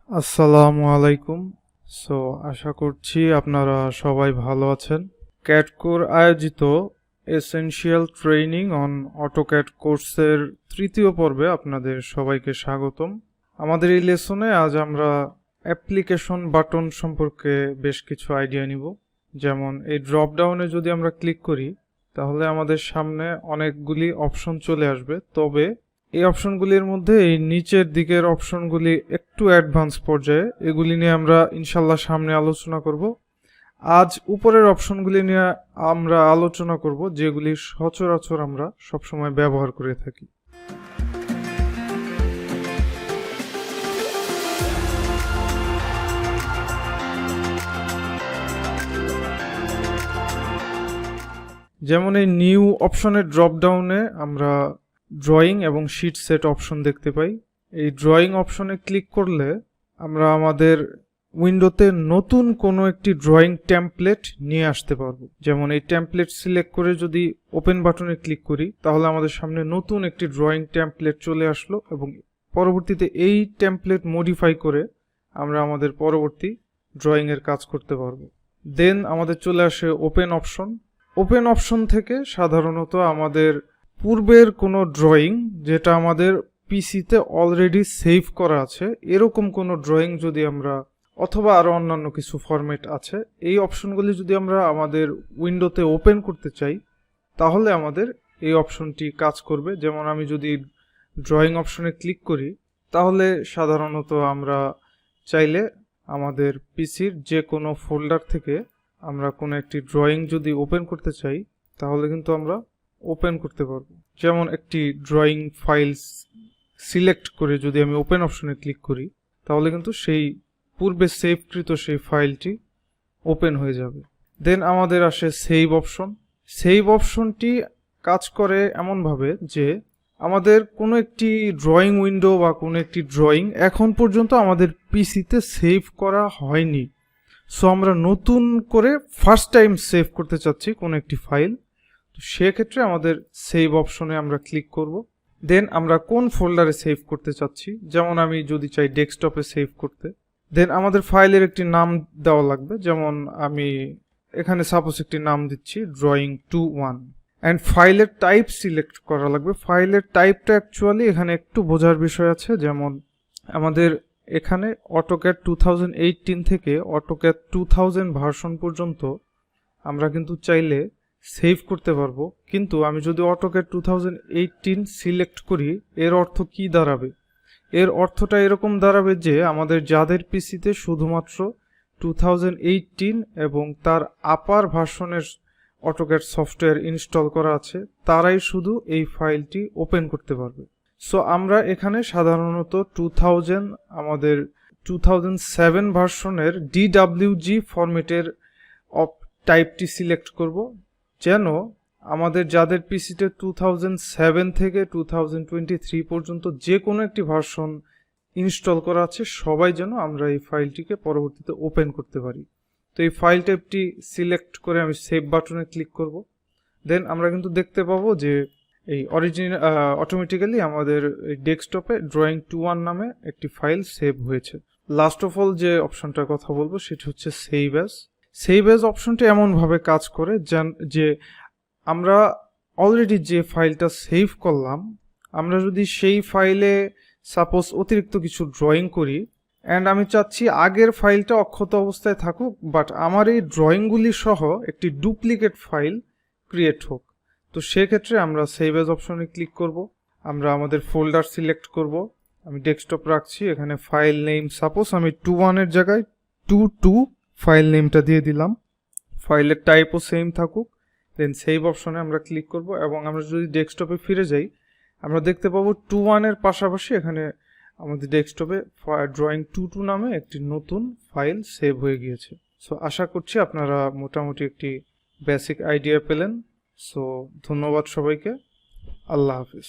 আসসালামু আলাইকুম। আশা করছি আপনারা সবাই ভালো আছেন। ক্যাডকোর আয়োজিত এসেনশিয়াল ট্রেনিং অন অটোক্যাড কোর্সের তৃতীয় পর্বে আপনাদের সবাইকে স্বাগতম। আমাদের এই লেসনে আজ আমরা অ্যাপ্লিকেশন বাটন সম্পর্কে বেশ কিছু আইডিয়া নিব। যেমন এই ড্রপ ডাউনে যদি আমরা ক্লিক করি তাহলে আমাদের সামনে অনেকগুলি অপশন চলে আসবে, তবে এই অপশনগুলির মধ্যে এই নিচের দিকের অপশনগুলি একটু অ্যাডভান্স পর্যায়ে, এগুলি নিয়ে আমরা ইনশাল্লাহ সামনে আলোচনা করব। আজ উপরের অপশনগুলি নিয়ে আমরা আলোচনা করব যেগুলি সচরাচর আমরা সবসময় ব্যবহার করে থাকি। যেমন এই নিউ অপশনের ড্রপ ডাউনে আমরা ড্রয়িং এবং শিট সেট অপশন দেখতে পাই। এই ড্রয়িং অপশনে ক্লিক করলে আমরা আমাদের উইন্ডোতে নতুন কোনো একটি ড্রয়িং টেমপ্লেট নিয়ে আসতে পারবো। যেমন এই টেমপ্লেট সিলেক্ট করে যদি ওপেন বাটনে ক্লিক করি তাহলে আমাদের সামনে নতুন একটি ড্রয়িং টেমপ্লেট চলে আসলো এবং পরবর্তীতে এই টেমপ্লেট মডিফাই করে আমরা আমাদের পরবর্তী ড্রয়িংয়ের কাজ করতে পারবো। দেন আমাদের চলে আসে ওপেন অপশন। ওপেন অপশন থেকে সাধারণত আমাদের পূর্বের কোনো ড্রয়িং যেটা আমাদের পিসিতে অলরেডি সেভ করা আছে এরকম কোনো ড্রয়িং যদি আমরা, অথবা আরও অন্যান্য কিছু ফরম্যাট আছে, এই অপশনগুলি যদি আমরা আমাদের উইন্ডোতে ওপেন করতে চাই তাহলে আমাদের এই অপশনটি কাজ করবে। যেমন আমি যদি ড্রয়িং অপশনে ক্লিক করি তাহলে সাধারণত আমরা চাইলে আমাদের পিসির যে কোনো ফোল্ডার থেকে আমরা কোনো একটি ড্রয়িং যদি ওপেন করতে চাই তাহলে কিন্তু আমরা ওপেন করতে পারবো। যেমন একটি ড্রয়িং ফাইল সিলেক্ট করে যদি আমি ওপেন অপশনে ক্লিক করি তাহলে কিন্তু সেই পূর্বে সেভকৃত সেই ফাইলটি ওপেন হয়ে যাবে। দেন আমাদের আসে সেভ অপশন। সেভ অপশনটি কাজ করে এমনভাবে যে আমাদের কোনো একটি ড্রয়িং উইন্ডো বা কোনো একটি ড্রয়িং এখন পর্যন্ত আমাদের পিসিতে সেভ করা হয়নি, সো আমরা নতুন করে ফার্স্ট টাইম সেভ করতে চাচ্ছি কোনো একটি ফাইল, তো সেক্ষেত্রে আমাদের সেভ অপশনে আমরা ক্লিক করব। দেন আমরা কোন ফোল্ডারে সেভ করতে চাচ্ছি, যেমন আমি যদি চাই ডেস্কটপে সেভ করতে, দেন আমাদের ফাইলের একটি নাম দেওয়া লাগবে। যেমন আমি এখানে সাপোজ একটি নাম দিচ্ছি ড্রয়িং 2-1 অ্যান্ড ফাইলের টাইপ সিলেক্ট করা লাগবে। ফাইলের টাইপটা অ্যাকচুয়ালি এখানে একটু বোঝার বিষয় আছে। যেমন আমাদের এখানে অটোক্যাড 2018 থেকে অটোক্যাড 2000 ভার্সন পর্যন্ত আমরা কিন্তু চাইলে সেভ করতে পারবো, কিন্তু আমি যদি অটোক্যাড 2018 সিলেক্ট করি এর অর্থ কি দাঁড়াবে? এর অর্থটা এরকম দাঁড়াবে যে আমাদের যাদের পিসিতে শুধুমাত্র 2018 এবং তার আপার ভার্সনের অটোক্যাড সফটওয়্যার ইনস্টল করা আছে তারাই শুধু এই ফাইলটি ওপেন করতে পারবে। সো আমরা এখানে সাধারণত 2000 আমাদের 2007 ভার্সনের DWG ফরম্যাটের টাইপটি সিলেক্ট করব, যেন আমাদের যাদের পিসিতে 2007 থেকে 2023 পর্যন্ত যে কোনো একটি ভার্সন ইনস্টল করা আছে সবাই যেন আমরা এই ফাইলটিকে পরবর্তীতে ওপেন করতে পারি। তো এই ফাইল টাইপটি সিলেক্ট করে আমি সেভ বাটনে ক্লিক করব। দেন আমরা কিন্তু দেখতে পাবো যে এই অটোমেটিক্যালি আমাদের ডেস্কটপে ড্রয়িং 2-1 নামে একটি ফাইল সেভ হয়েছে। লাস্ট অফ অল যে অপশনটার কথা বলবো সেটি হচ্ছে সেভ অ্যাজ। সেভ অ্যাজ অপশনটি এমনভাবে কাজ করে যে আমরা অলরেডি যে ফাইলটা সেভ করলাম, আমরা যদি সেই ফাইলে সাপোজ অতিরিক্ত কিছু ড্রয়িং করি অ্যান্ড আমি চাচ্ছি আগের ফাইলটা অক্ষত অবস্থায় থাকুক, বাট আমার এই ড্রয়িংগুলি সহ একটি ডুপ্লিকেট ফাইল ক্রিয়েট হোক, তো সেক্ষেত্রে আমরা সেভ অ্যাজ অপশনে ক্লিক করব। আমরা আমাদের ফোল্ডার সিলেক্ট করব। আমি ডেস্কটপ রাখছি, এখানে ফাইল নেম সাপোজ আমি 2-1 এর জায়গায় 2-2 ফাইল নেমটা দিয়ে দিলাম। ফাইলের টাইপও সেম থাকুক। দেন সেভ অপশনে আমরা ক্লিক করব এবং আমরা যদি ডেস্কটপে ফিরে যাই আমরা দেখতে পাবো 2-1 এর পাশাপাশি এখানে আমাদের ডেস্কটপে ড্রয়িং 2-2 নামে একটি নতুন ফাইল সেভ হয়ে গিয়েছে। সো আশা করছি আপনারা মোটামুটি একটি বেসিক আইডিয়া পেলেন। সো ধন্যবাদ সবাইকে। আল্লাহ হাফিজ।